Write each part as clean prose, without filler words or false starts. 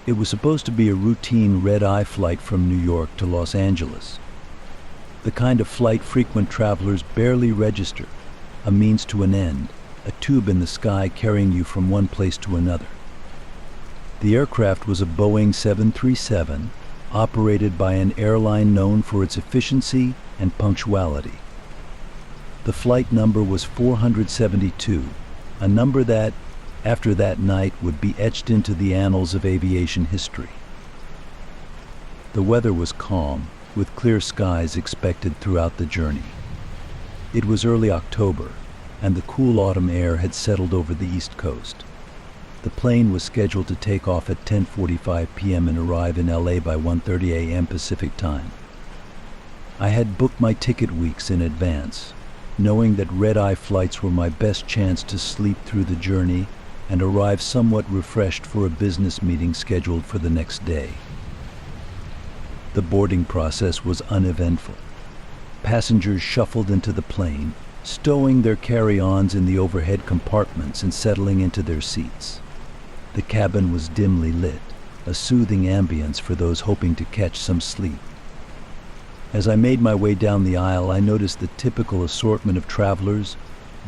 It was supposed to be a routine red-eye flight from New York to Los Angeles. The kind of flight frequent travelers barely register, a means to an end, a tube in the sky carrying you from one place to another. The aircraft was a Boeing 737, operated by an airline known for its efficiency and punctuality. The flight number was 472, a number that, after that night, would be etched into the annals of aviation history. The weather was calm, with clear skies expected throughout the journey. It was early October, and the cool autumn air had settled over the East Coast. The plane was scheduled to take off at 10:45 p.m. and arrive in LA by 1:30 a.m. Pacific time. I had booked my ticket weeks in advance, knowing that red-eye flights were my best chance to sleep through the journey and arrive somewhat refreshed for a business meeting scheduled for the next day. The boarding process was uneventful. Passengers shuffled into the plane, stowing their carry-ons in the overhead compartments and settling into their seats. The cabin was dimly lit, a soothing ambience for those hoping to catch some sleep. As I made my way down the aisle, I noticed the typical assortment of travelers,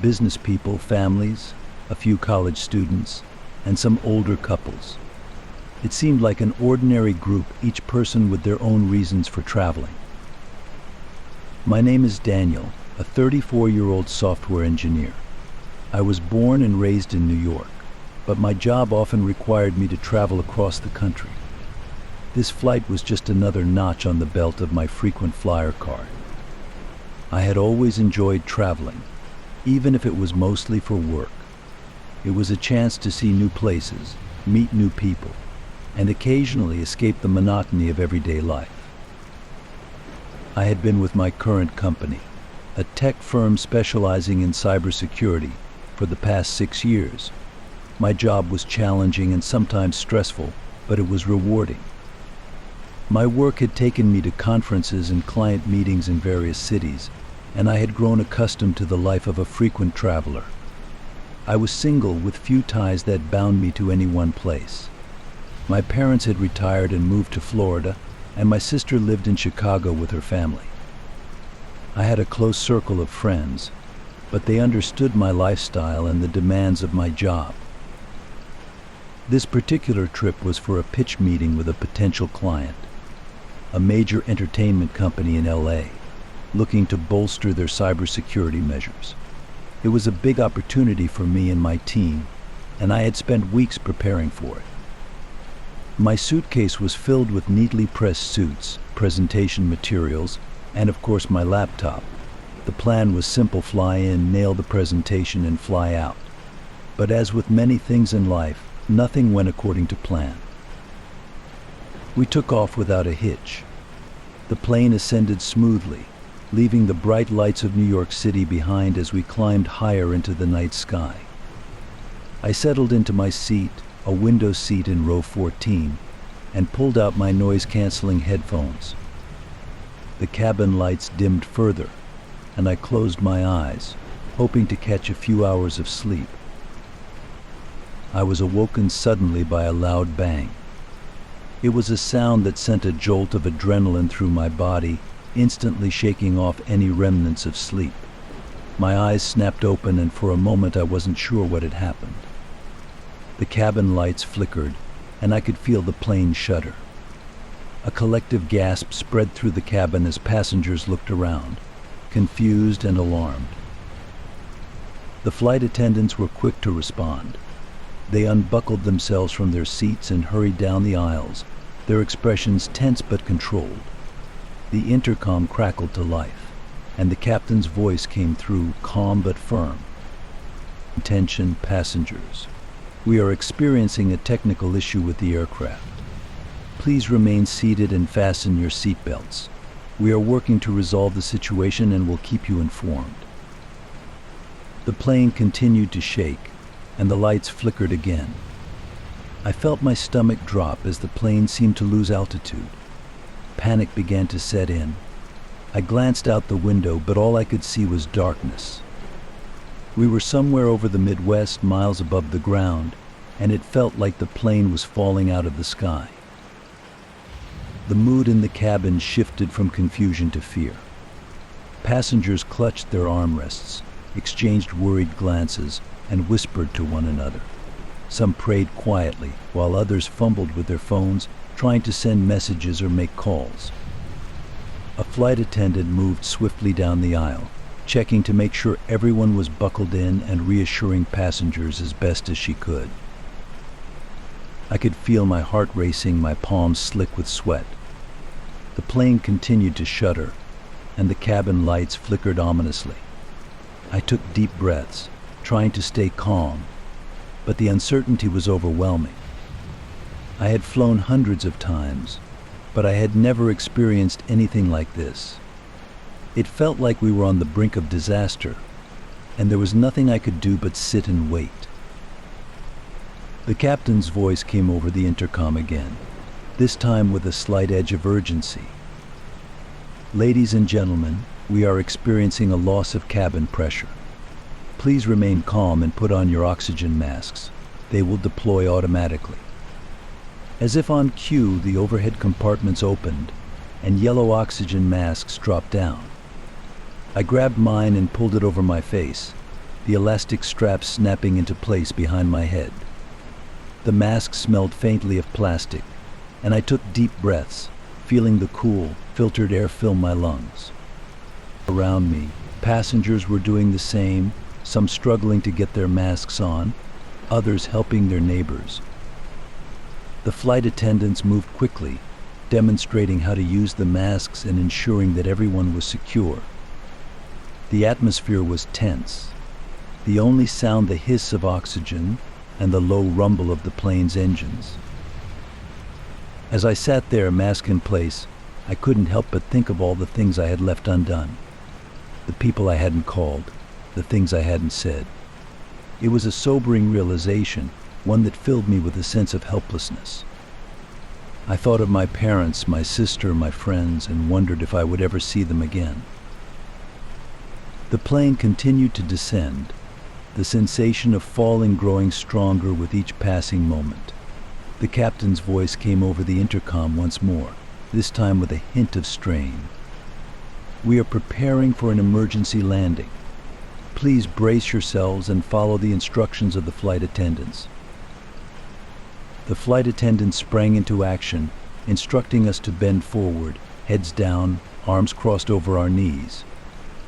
business people, families, a few college students, and some older couples. It seemed like an ordinary group, each person with their own reasons for traveling. My name is Daniel, a 34-year-old software engineer. I was born and raised in New York, but my job often required me to travel across the country. This flight was just another notch on the belt of my frequent flyer card. I had always enjoyed traveling, even if it was mostly for work. It was a chance to see new places, meet new people, and occasionally escape the monotony of everyday life. I had been with my current company, a tech firm specializing in cybersecurity, for the past 6 years. My job was challenging and sometimes stressful, but it was rewarding. My work had taken me to conferences and client meetings in various cities, and I had grown accustomed to the life of a frequent traveler. I was single with few ties that bound me to any one place. My parents had retired and moved to Florida, and my sister lived in Chicago with her family. I had a close circle of friends, but they understood my lifestyle and the demands of my job. This particular trip was for a pitch meeting with a potential client, a major entertainment company in LA, looking to bolster their cybersecurity measures. It was a big opportunity for me and my team, and I had spent weeks preparing for it. My suitcase was filled with neatly pressed suits, presentation materials, and of course my laptop. The plan was simple: fly in, nail the presentation, and fly out. But as with many things in life, nothing went according to plan. We took off without a hitch. The plane ascended smoothly, leaving the bright lights of New York City behind as we climbed higher into the night sky. I settled into my seat, a window seat in row 14, and pulled out my noise-canceling headphones. The cabin lights dimmed further, and I closed my eyes, hoping to catch a few hours of sleep. I was awoken suddenly by a loud bang. It was a sound that sent a jolt of adrenaline through my body, instantly shaking off any remnants of sleep. My eyes snapped open, and for a moment I wasn't sure what had happened. The cabin lights flickered, and I could feel the plane shudder. A collective gasp spread through the cabin as passengers looked around, confused and alarmed. The flight attendants were quick to respond. They unbuckled themselves from their seats and hurried down the aisles, their expressions tense but controlled. The intercom crackled to life, and the captain's voice came through, calm but firm. "Attention passengers. We are experiencing a technical issue with the aircraft. Please remain seated and fasten your seatbelts. We are working to resolve the situation and will keep you informed." The plane continued to shake, and the lights flickered again. I felt my stomach drop as the plane seemed to lose altitude. Panic began to set in. I glanced out the window, but all I could see was darkness. We were somewhere over the Midwest, miles above the ground, and it felt like the plane was falling out of the sky. The mood in the cabin shifted from confusion to fear. Passengers clutched their armrests, exchanged worried glances, and whispered to one another. Some prayed quietly, while others fumbled with their phones, trying to send messages or make calls. A flight attendant moved swiftly down the aisle, checking to make sure everyone was buckled in and reassuring passengers as best as she could. I could feel my heart racing, my palms slick with sweat. The plane continued to shudder, and the cabin lights flickered ominously. I took deep breaths, trying to stay calm, but the uncertainty was overwhelming. I had flown hundreds of times, but I had never experienced anything like this. It felt like we were on the brink of disaster, and there was nothing I could do but sit and wait. The captain's voice came over the intercom again, this time with a slight edge of urgency. "Ladies and gentlemen, we are experiencing a loss of cabin pressure. Please remain calm and put on your oxygen masks. They will deploy automatically." As if on cue, the overhead compartments opened, and yellow oxygen masks dropped down. I grabbed mine and pulled it over my face, the elastic straps snapping into place behind my head. The mask smelled faintly of plastic, and I took deep breaths, feeling the cool, filtered air fill my lungs. Around me, passengers were doing the same, some struggling to get their masks on, others helping their neighbors. The flight attendants moved quickly, demonstrating how to use the masks and ensuring that everyone was secure. The atmosphere was tense, the only sound the hiss of oxygen and the low rumble of the plane's engines. As I sat there, mask in place, I couldn't help but think of all the things I had left undone. The people I hadn't called, the things I hadn't said. It was a sobering realization, one that filled me with a sense of helplessness. I thought of my parents, my sister, my friends, and wondered if I would ever see them again. The plane continued to descend, the sensation of falling growing stronger with each passing moment. The captain's voice came over the intercom once more, this time with a hint of strain. "We are preparing for an emergency landing. Please brace yourselves and follow the instructions of the flight attendants." The flight attendants sprang into action, instructing us to bend forward, heads down, arms crossed over our knees.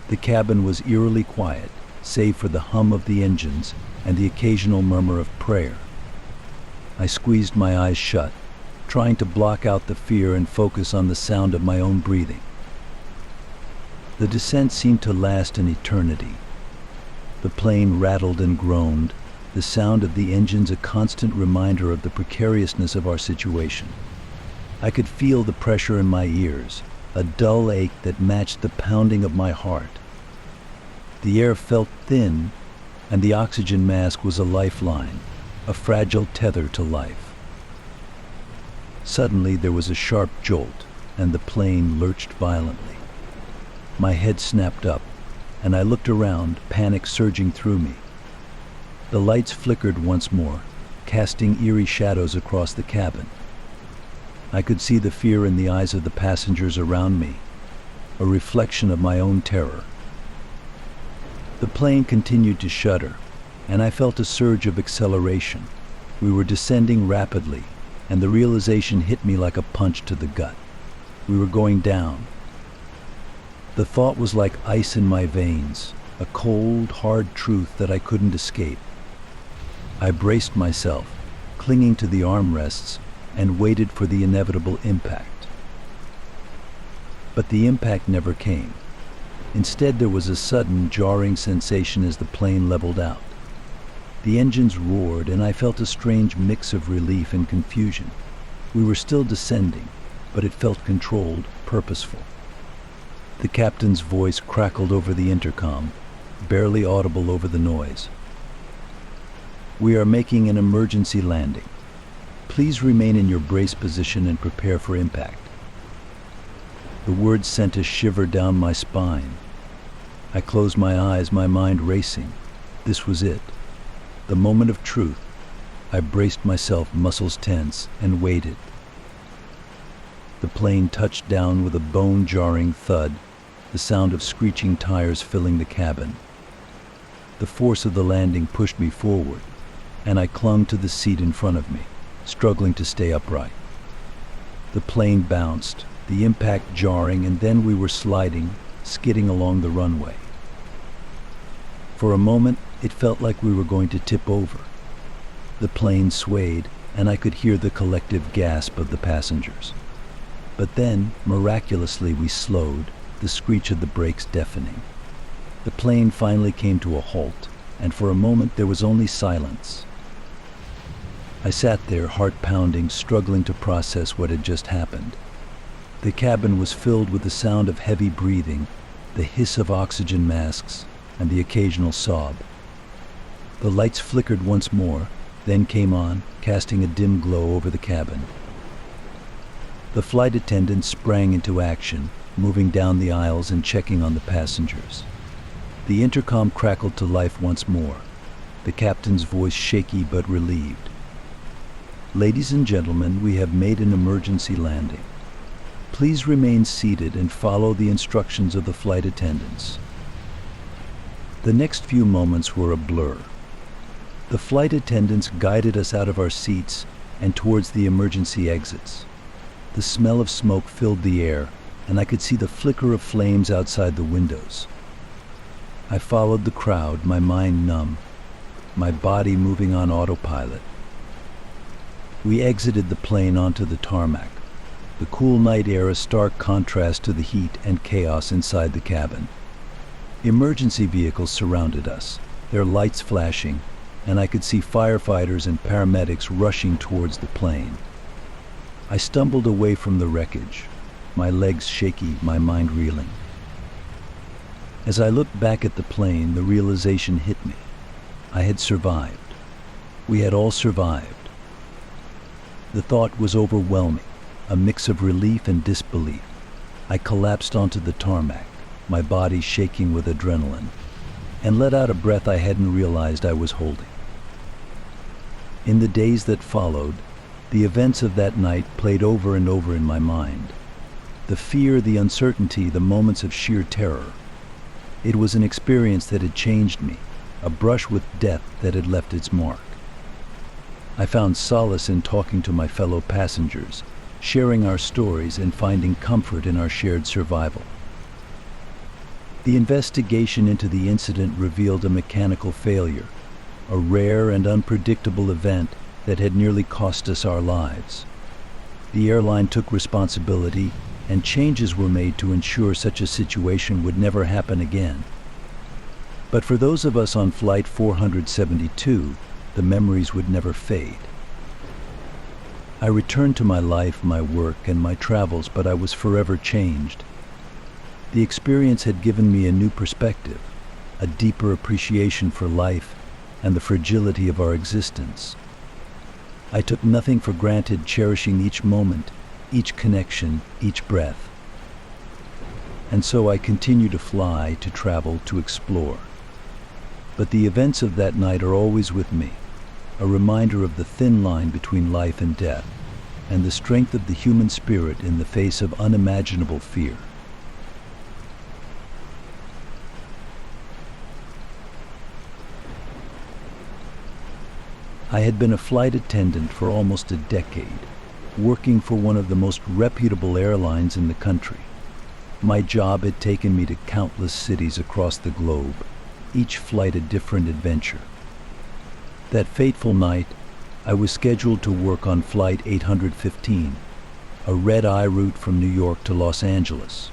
The cabin was eerily quiet, save for the hum of the engines and the occasional murmur of prayer. I squeezed my eyes shut, trying to block out the fear and focus on the sound of my own breathing. The descent seemed to last an eternity. The plane rattled and groaned, the sound of the engines a constant reminder of the precariousness of our situation. I could feel the pressure in my ears, a dull ache that matched the pounding of my heart. The air felt thin, and the oxygen mask was a lifeline, a fragile tether to life. Suddenly there was a sharp jolt, and the plane lurched violently. My head snapped up, and I looked around, panic surging through me. The lights flickered once more, casting eerie shadows across the cabin. I could see the fear in the eyes of the passengers around me, a reflection of my own terror. The plane continued to shudder, and I felt a surge of acceleration. We were descending rapidly, and the realization hit me like a punch to the gut. We were going down. The thought was like ice in my veins, a cold, hard truth that I couldn't escape. I braced myself, clinging to the armrests, and waited for the inevitable impact. But the impact never came. Instead, there was a sudden, jarring sensation as the plane leveled out. The engines roared, and I felt a strange mix of relief and confusion. We were still descending, but it felt controlled, purposeful. The captain's voice crackled over the intercom, barely audible over the noise. "We are making an emergency landing. Please remain in your brace position and prepare for impact." The words sent a shiver down my spine. I closed my eyes, my mind racing. This was it, the moment of truth, I braced myself, muscles tense, and waited. The plane touched down with a bone-jarring thud, the sound of screeching tires filling the cabin. The force of the landing pushed me forward, and I clung to the seat in front of me, struggling to stay upright. The plane bounced, the impact jarring, and then we were sliding, skidding along the runway. For a moment, it felt like we were going to tip over. The plane swayed, and I could hear the collective gasp of the passengers. But then, miraculously, we slowed, the screech of the brakes deafening. The plane finally came to a halt, and for a moment there was only silence. I sat there, heart pounding, struggling to process what had just happened. The cabin was filled with the sound of heavy breathing, the hiss of oxygen masks, and the occasional sob. The lights flickered once more, then came on, casting a dim glow over the cabin. The flight attendants sprang into action, moving down the aisles and checking on the passengers. The intercom crackled to life once more, the captain's voice shaky but relieved. "Ladies and gentlemen, we have made an emergency landing. Please remain seated and follow the instructions of the flight attendants." The next few moments were a blur. The flight attendants guided us out of our seats and towards the emergency exits. The smell of smoke filled the air, and I could see the flicker of flames outside the windows. I followed the crowd, my mind numb, my body moving on autopilot. We exited the plane onto the tarmac, the cool night air a stark contrast to the heat and chaos inside the cabin. Emergency vehicles surrounded us, their lights flashing, and I could see firefighters and paramedics rushing towards the plane. I stumbled away from the wreckage, my legs shaky, my mind reeling. As I looked back at the plane, the realization hit me. I had survived. We had all survived. The thought was overwhelming, a mix of relief and disbelief. I collapsed onto the tarmac, my body shaking with adrenaline, and let out a breath I hadn't realized I was holding. In the days that followed, the events of that night played over and over in my mind. The fear, the uncertainty, the moments of sheer terror. It was an experience that had changed me, a brush with death that had left its mark. I found solace in talking to my fellow passengers, sharing our stories and finding comfort in our shared survival. The investigation into the incident revealed a mechanical failure, a rare and unpredictable event that had nearly cost us our lives. The airline took responsibility, and changes were made to ensure such a situation would never happen again. But for those of us on Flight 472, the memories would never fade. I returned to my life, my work, and my travels, but I was forever changed. The experience had given me a new perspective, a deeper appreciation for life and the fragility of our existence. I took nothing for granted, cherishing each moment, each connection, each breath. And so I continue to fly, to travel, to explore. But the events of that night are always with me, a reminder of the thin line between life and death, and the strength of the human spirit in the face of unimaginable fear. I had been a flight attendant for almost a decade, working for one of the most reputable airlines in the country. My job had taken me to countless cities across the globe, each flight a different adventure. That fateful night, I was scheduled to work on Flight 815, a red-eye route from New York to Los Angeles.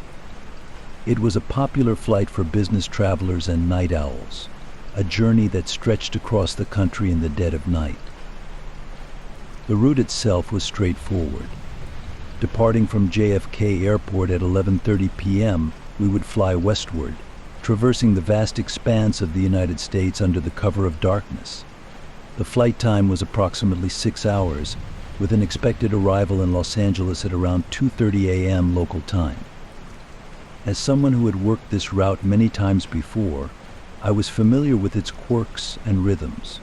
It was a popular flight for business travelers and night owls, a journey that stretched across the country in the dead of night. The route itself was straightforward. Departing from JFK Airport at 11:30 p.m., we would fly westward, traversing the vast expanse of the United States under the cover of darkness. The flight time was approximately 6 hours, with an expected arrival in Los Angeles at around 2:30 a.m. local time. As someone who had worked this route many times before, I was familiar with its quirks and rhythms.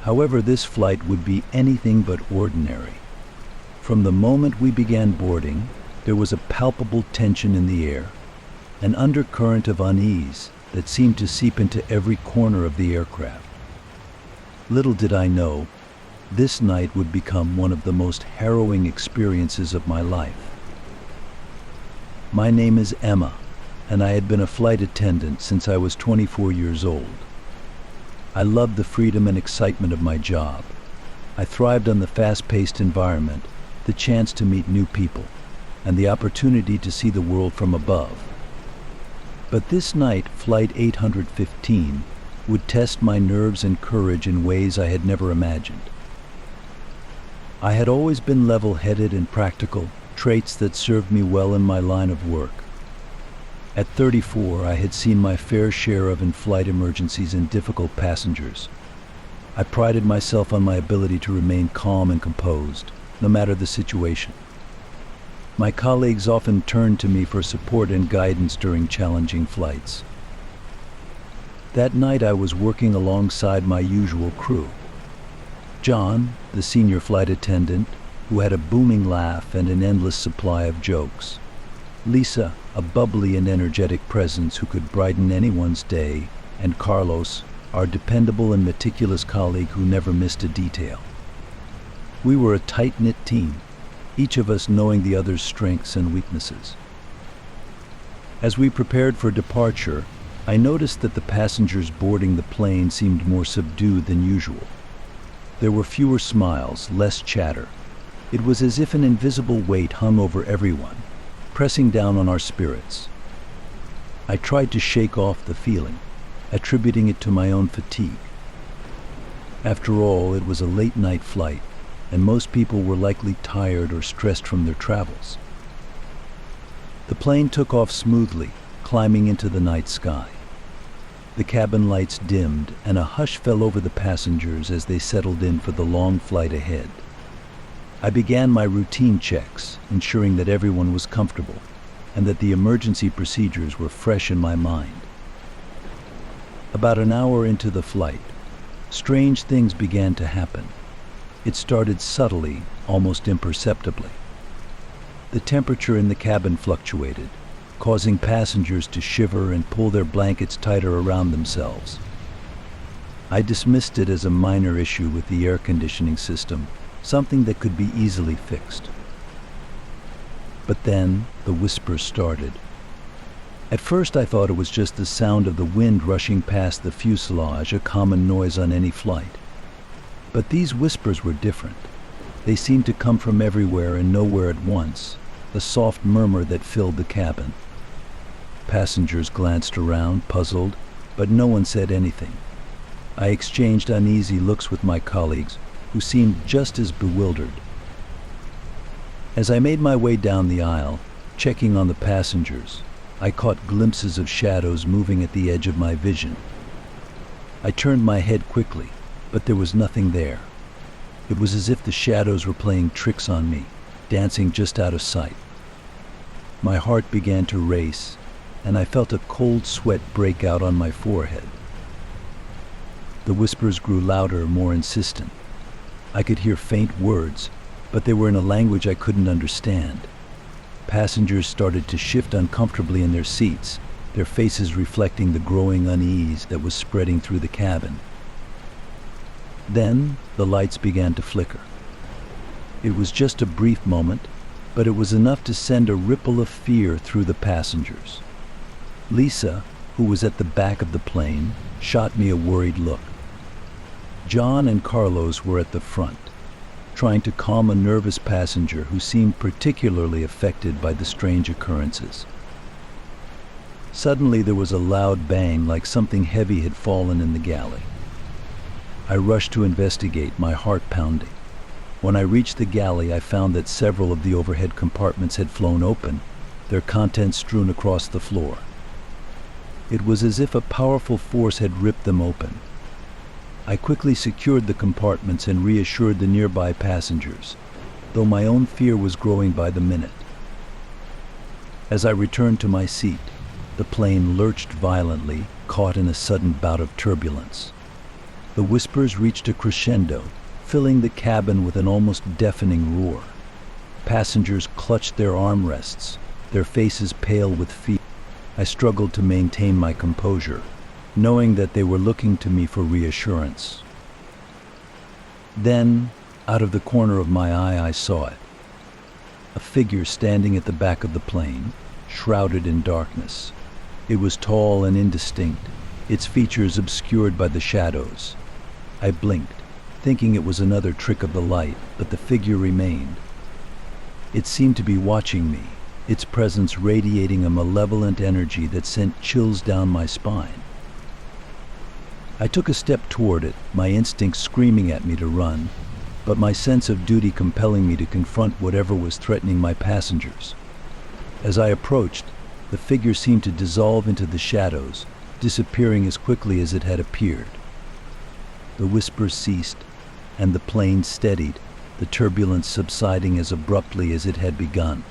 However, this flight would be anything but ordinary. From the moment we began boarding, there was a palpable tension in the air, an undercurrent of unease that seemed to seep into every corner of the aircraft. Little did I know, this night would become one of the most harrowing experiences of my life. My name is Emma, and I had been a flight attendant since I was 24 years old. I loved the freedom and excitement of my job. I thrived on the fast-paced environment, the chance to meet new people, and the opportunity to see the world from above. But this night, Flight 815, would test my nerves and courage in ways I had never imagined. I had always been level-headed and practical, traits that served me well in my line of work. At 34, I had seen my fair share of in-flight emergencies and difficult passengers. I prided myself on my ability to remain calm and composed, no matter the situation. My colleagues often turned to me for support and guidance during challenging flights. That night I was working alongside my usual crew. John, the senior flight attendant, who had a booming laugh and an endless supply of jokes. Lisa, a bubbly and energetic presence who could brighten anyone's day, and Carlos, our dependable and meticulous colleague who never missed a detail. We were a tight-knit team, each of us knowing the other's strengths and weaknesses. As we prepared for departure, I noticed that the passengers boarding the plane seemed more subdued than usual. There were fewer smiles, less chatter. It was as if an invisible weight hung over everyone, pressing down on our spirits. I tried to shake off the feeling, attributing it to my own fatigue. After all, it was a late-night flight, and most people were likely tired or stressed from their travels. The plane took off smoothly, climbing into the night sky. The cabin lights dimmed, and a hush fell over the passengers as they settled in for the long flight ahead. I began my routine checks, ensuring that everyone was comfortable and that the emergency procedures were fresh in my mind. About an hour into the flight, strange things began to happen. It started subtly, almost imperceptibly. The temperature in the cabin fluctuated, causing passengers to shiver and pull their blankets tighter around themselves. I dismissed it as a minor issue with the air conditioning system, something that could be easily fixed. But then the whispers started. At first I thought it was just the sound of the wind rushing past the fuselage, a common noise on any flight. But these whispers were different. They seemed to come from everywhere and nowhere at once, a soft murmur that filled the cabin. Passengers glanced around, puzzled, but no one said anything. I exchanged uneasy looks with my colleagues, who seemed just as bewildered. As I made my way down the aisle, checking on the passengers, I caught glimpses of shadows moving at the edge of my vision. I turned my head quickly, but there was nothing there. It was as if the shadows were playing tricks on me, dancing just out of sight. My heart began to race, and I felt a cold sweat break out on my forehead. The whispers grew louder, more insistent. I could hear faint words, but they were in a language I couldn't understand. Passengers started to shift uncomfortably in their seats, their faces reflecting the growing unease that was spreading through the cabin. Then the lights began to flicker. It was just a brief moment, but it was enough to send a ripple of fear through the passengers. Lisa, who was at the back of the plane, shot me a worried look. John and Carlos were at the front, trying to calm a nervous passenger who seemed particularly affected by the strange occurrences. Suddenly there was a loud bang, like something heavy had fallen in the galley. I rushed to investigate, my heart pounding. When I reached the galley, I found that several of the overhead compartments had flown open, their contents strewn across the floor. It was as if a powerful force had ripped them open. I quickly secured the compartments and reassured the nearby passengers, though my own fear was growing by the minute. As I returned to my seat, the plane lurched violently, caught in a sudden bout of turbulence. The whispers reached a crescendo, filling the cabin with an almost deafening roar. Passengers clutched their armrests, their faces pale with fear. I struggled to maintain my composure, knowing that they were looking to me for reassurance. Then, out of the corner of my eye, I saw it. A figure standing at the back of the plane, shrouded in darkness. It was tall and indistinct, its features obscured by the shadows. I blinked, thinking it was another trick of the light, but the figure remained. It seemed to be watching me, its presence radiating a malevolent energy that sent chills down my spine. I took a step toward it, my instincts screaming at me to run, but my sense of duty compelling me to confront whatever was threatening my passengers. As I approached, the figure seemed to dissolve into the shadows, disappearing as quickly as it had appeared. The whispers ceased, and the plane steadied, the turbulence subsiding as abruptly as it had begun.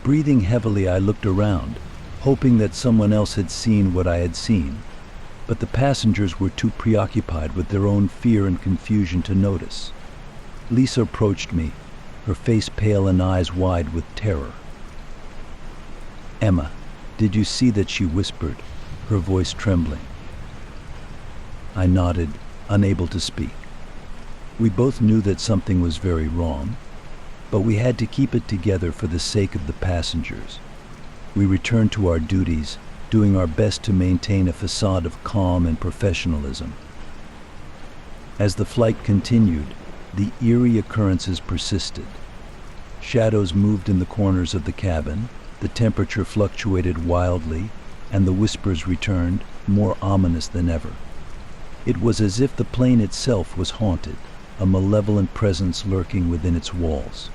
Breathing heavily, I looked around, hoping that someone else had seen what I had seen, but the passengers were too preoccupied with their own fear and confusion to notice. Lisa approached me, her face pale and eyes wide with terror. "Emma, did you see that?" she whispered, her voice trembling. I nodded, unable to speak. We both knew that something was very wrong, but we had to keep it together for the sake of the passengers. We returned to our duties, doing our best to maintain a facade of calm and professionalism. As the flight continued, the eerie occurrences persisted. Shadows moved in the corners of the cabin, the temperature fluctuated wildly, and the whispers returned, more ominous than ever. It was as if the plane itself was haunted, a malevolent presence lurking within its walls.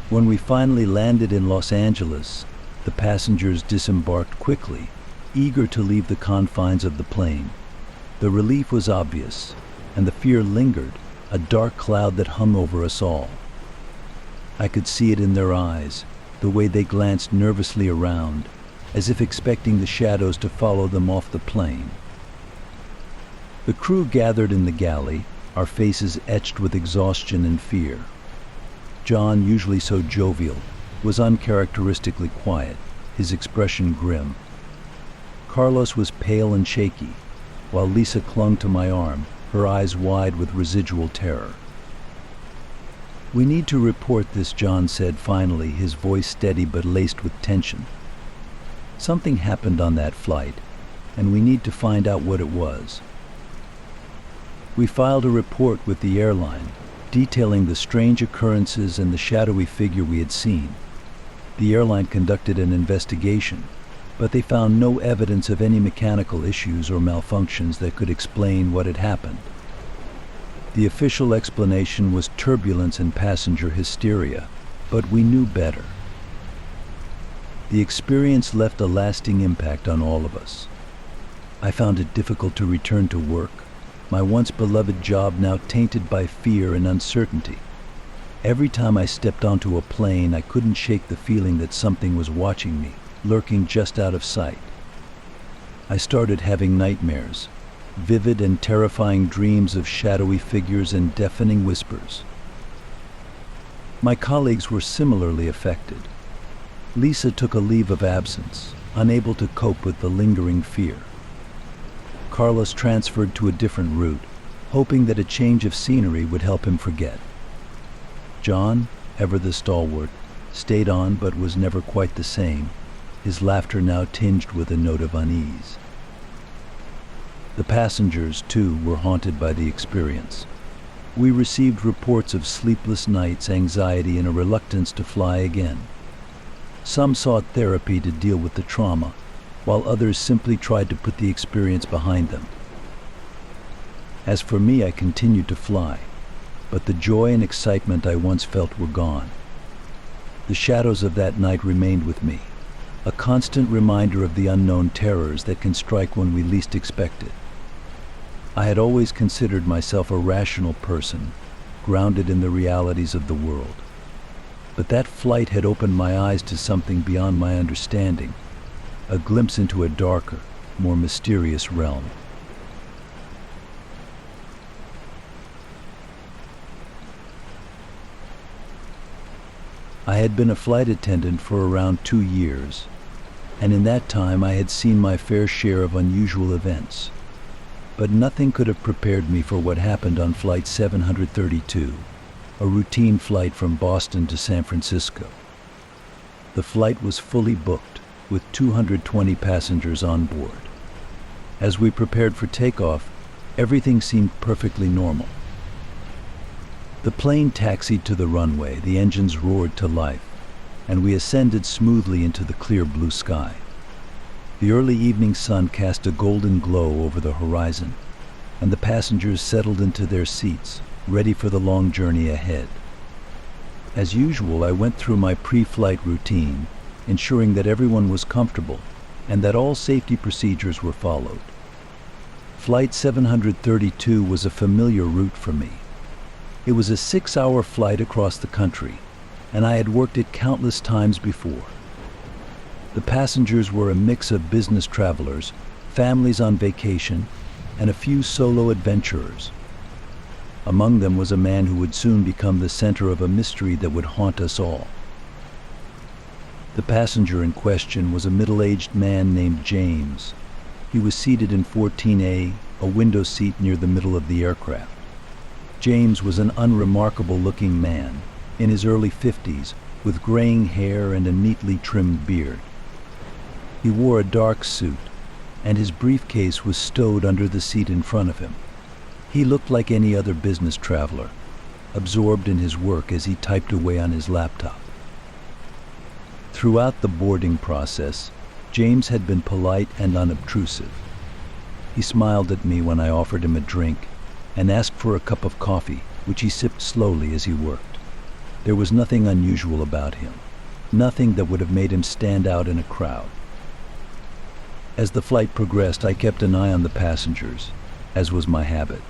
When we finally landed in Los Angeles, the passengers disembarked quickly, eager to leave the confines of the plane. The relief was obvious, and the fear lingered, a dark cloud that hung over us all. I could see it in their eyes, the way they glanced nervously around, as if expecting the shadows to follow them off the plane. The crew gathered in the galley, our faces etched with exhaustion and fear. John, usually so jovial, was uncharacteristically quiet, his expression grim. Carlos was pale and shaky, while Lisa clung to my arm, her eyes wide with residual terror. "We need to report this," John said finally, his voice steady but laced with tension. "Something happened on that flight, and we need to find out what it was." We filed a report with the airline, detailing the strange occurrences and the shadowy figure we had seen. The airline conducted an investigation, but they found no evidence of any mechanical issues or malfunctions that could explain what had happened. The official explanation was turbulence and passenger hysteria, but we knew better. The experience left a lasting impact on all of us. I found it difficult to return to work, my once beloved job now tainted by fear and uncertainty. Every time I stepped onto a plane, I couldn't shake the feeling that something was watching me, lurking just out of sight. I started having nightmares, vivid and terrifying dreams of shadowy figures and deafening whispers. My colleagues were similarly affected. Lisa took a leave of absence, unable to cope with the lingering fear. Carlos transferred to a different route, hoping that a change of scenery would help him forget. John, ever the stalwart, stayed on but was never quite the same, his laughter now tinged with a note of unease. The passengers, too, were haunted by the experience. We received reports of sleepless nights, anxiety, and a reluctance to fly again. Some sought therapy to deal with the trauma, while others simply tried to put the experience behind them. As for me, I continued to fly, but the joy and excitement I once felt were gone. The shadows of that night remained with me, a constant reminder of the unknown terrors that can strike when we least expect it. I had always considered myself a rational person, grounded in the realities of the world. But that flight had opened my eyes to something beyond my understanding, a glimpse into a darker, more mysterious realm. I had been a flight attendant for around 2 years, and in that time I had seen my fair share of unusual events. But nothing could have prepared me for what happened on Flight 732, a routine flight from Boston to San Francisco. The flight was fully booked, with 220 passengers on board. As we prepared for takeoff, everything seemed perfectly normal. The plane taxied to the runway, the engines roared to life, and we ascended smoothly into the clear blue sky. The early evening sun cast a golden glow over the horizon, and the passengers settled into their seats, ready for the long journey ahead. As usual, I went through my pre-flight routine, ensuring that everyone was comfortable and that all safety procedures were followed. Flight 732 was a familiar route for me. It was a 6-hour flight across the country, and I had worked it countless times before. The passengers were a mix of business travelers, families on vacation, and a few solo adventurers. Among them was a man who would soon become the center of a mystery that would haunt us all. The passenger in question was a middle-aged man named James. He was seated in 14A, a window seat near the middle of the aircraft. James was an unremarkable-looking man, in his early 50s, with graying hair and a neatly trimmed beard. He wore a dark suit, and his briefcase was stowed under the seat in front of him. He looked like any other business traveler, absorbed in his work as he typed away on his laptop. Throughout the boarding process, James had been polite and unobtrusive. He smiled at me when I offered him a drink and asked for a cup of coffee, which he sipped slowly as he worked. There was nothing unusual about him, nothing that would have made him stand out in a crowd. As the flight progressed, I kept an eye on the passengers, as was my habit.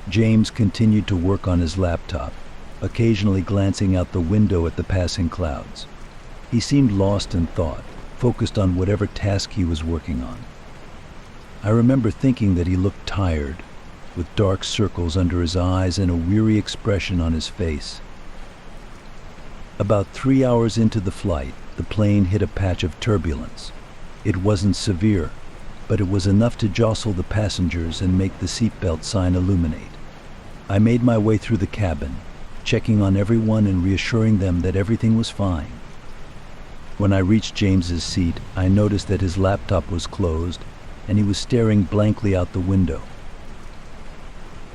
James continued to work on his laptop, occasionally glancing out the window at the passing clouds. He seemed lost in thought, focused on whatever task he was working on. I remember thinking that he looked tired, with dark circles under his eyes and a weary expression on his face. About 3 hours into the flight, the plane hit a patch of turbulence. It wasn't severe, but it was enough to jostle the passengers and make the seatbelt sign illuminate. I made my way through the cabin, checking on everyone and reassuring them that everything was fine. When I reached James's seat, I noticed that his laptop was closed and he was staring blankly out the window.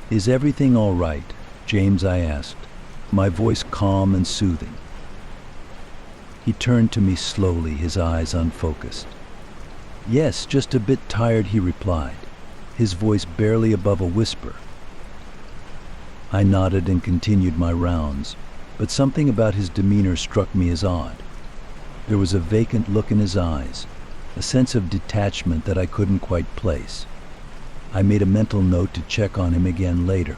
"Is everything all right, James?" I asked, my voice calm and soothing. He turned to me slowly, his eyes unfocused. "Yes, just a bit tired," he replied, his voice barely above a whisper. I nodded and continued my rounds, but something about his demeanor struck me as odd. There was a vacant look in his eyes, a sense of detachment that I couldn't quite place. I made a mental note to check on him again later.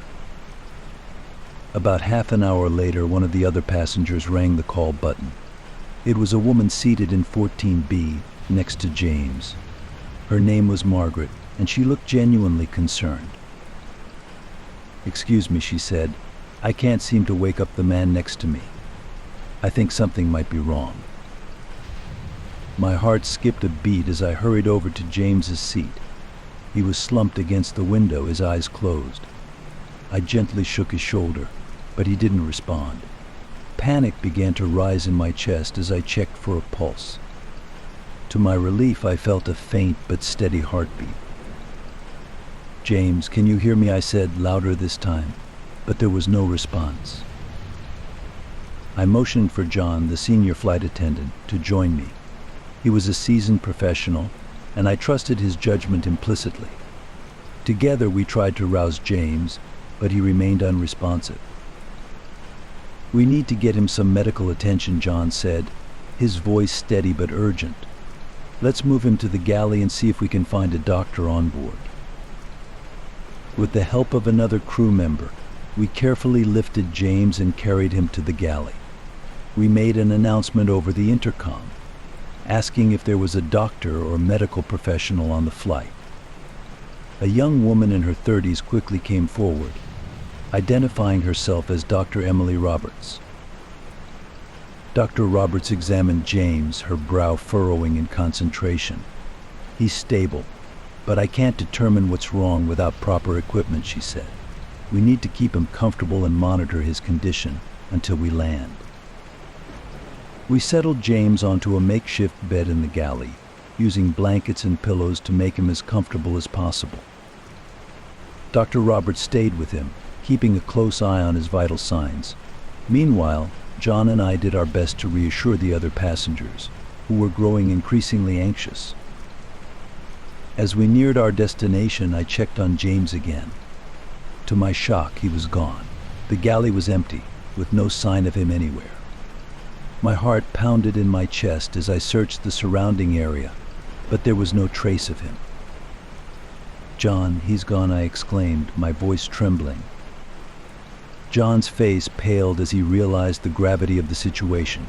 About half an hour later, one of the other passengers rang the call button. It was a woman seated in 14B, next to James. Her name was Margaret, and she looked genuinely concerned. "Excuse me," she said. "I can't seem to wake up the man next to me. I think something might be wrong." My heart skipped a beat as I hurried over to James's seat. He was slumped against the window, his eyes closed. I gently shook his shoulder, but he didn't respond. Panic began to rise in my chest as I checked for a pulse. To my relief, I felt a faint but steady heartbeat. "James, can you hear me?" I said, louder this time, but there was no response. I motioned for John, the senior flight attendant, to join me. He was a seasoned professional, and I trusted his judgment implicitly. Together we tried to rouse James, but he remained unresponsive. "We need to get him some medical attention," John said, his voice steady but urgent. "Let's move him to the galley and see if we can find a doctor on board." With the help of another crew member, we carefully lifted James and carried him to the galley. We made an announcement over the intercom, asking if there was a doctor or medical professional on the flight. A young woman in her 30s quickly came forward, identifying herself as Dr. Emily Roberts. Dr. Roberts examined James, her brow furrowing in concentration. "He's stable, but I can't determine what's wrong without proper equipment," she said. "We need to keep him comfortable and monitor his condition until we land." We settled James onto a makeshift bed in the galley, using blankets and pillows to make him as comfortable as possible. Dr. Roberts stayed with him, keeping a close eye on his vital signs. Meanwhile, John and I did our best to reassure the other passengers, who were growing increasingly anxious. As we neared our destination, I checked on James again. To my shock, he was gone. The galley was empty, with no sign of him anywhere. My heart pounded in my chest as I searched the surrounding area, but there was no trace of him. "John, he's gone," I exclaimed, my voice trembling. John's face paled as he realized the gravity of the situation.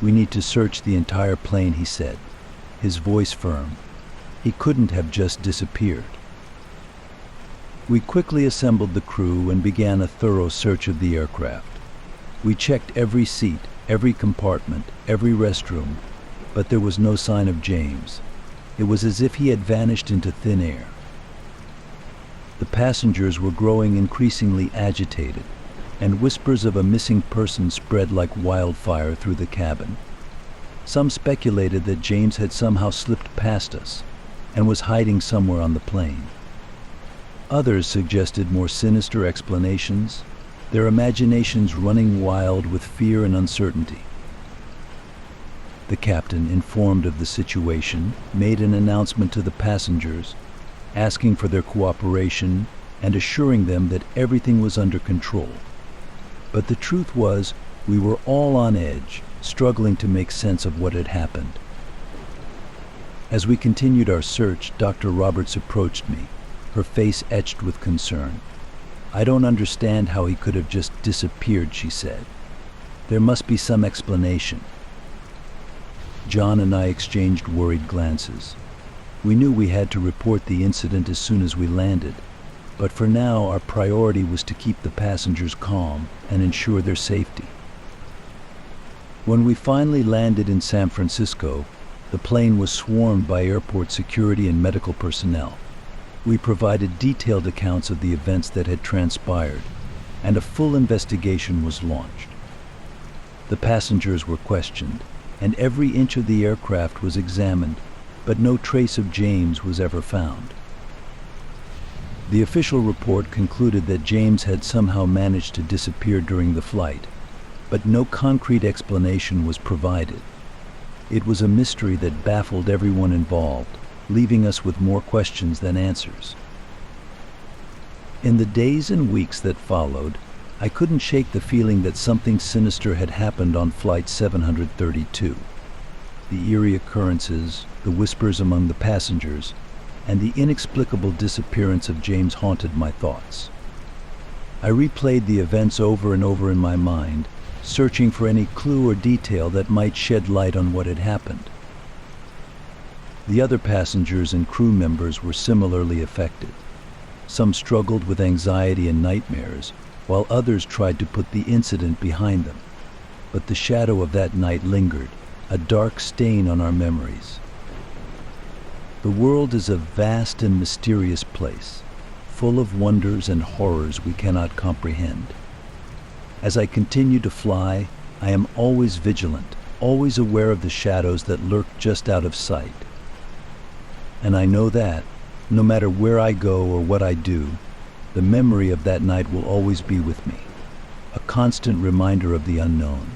"We need to search the entire plane," he said, his voice firm. "He couldn't have just disappeared." We quickly assembled the crew and began a thorough search of the aircraft. We checked every seat, every compartment, every restroom, but there was no sign of James. It was as if he had vanished into thin air. The passengers were growing increasingly agitated, and whispers of a missing person spread like wildfire through the cabin. Some speculated that James had somehow slipped past us and was hiding somewhere on the plane. Others suggested more sinister explanations, their imaginations running wild with fear and uncertainty. The captain, informed of the situation, made an announcement to the passengers, asking for their cooperation and assuring them that everything was under control. But the truth was, we were all on edge, struggling to make sense of what had happened. As we continued our search, Dr. Roberts approached me, her face etched with concern. "I don't understand how he could have just disappeared," she said. "There must be some explanation." John and I exchanged worried glances. We knew we had to report the incident as soon as we landed, but for now our priority was to keep the passengers calm and ensure their safety. When we finally landed in San Francisco, the plane was swarmed by airport security and medical personnel. We provided detailed accounts of the events that had transpired, and a full investigation was launched. The passengers were questioned, and every inch of the aircraft was examined, but no trace of James was ever found. The official report concluded that James had somehow managed to disappear during the flight, but no concrete explanation was provided. It was a mystery that baffled everyone involved, leaving us with more questions than answers. In the days and weeks that followed, I couldn't shake the feeling that something sinister had happened on Flight 732. The eerie occurrences, the whispers among the passengers, and the inexplicable disappearance of James haunted my thoughts. I replayed the events over and over in my mind, searching for any clue or detail that might shed light on what had happened. The other passengers and crew members were similarly affected. Some struggled with anxiety and nightmares, while others tried to put the incident behind them. But the shadow of that night lingered, a dark stain on our memories. The world is a vast and mysterious place, full of wonders and horrors we cannot comprehend. As I continue to fly, I am always vigilant, always aware of the shadows that lurk just out of sight. And I know that, no matter where I go or what I do, the memory of that night will always be with me, a constant reminder of the unknown.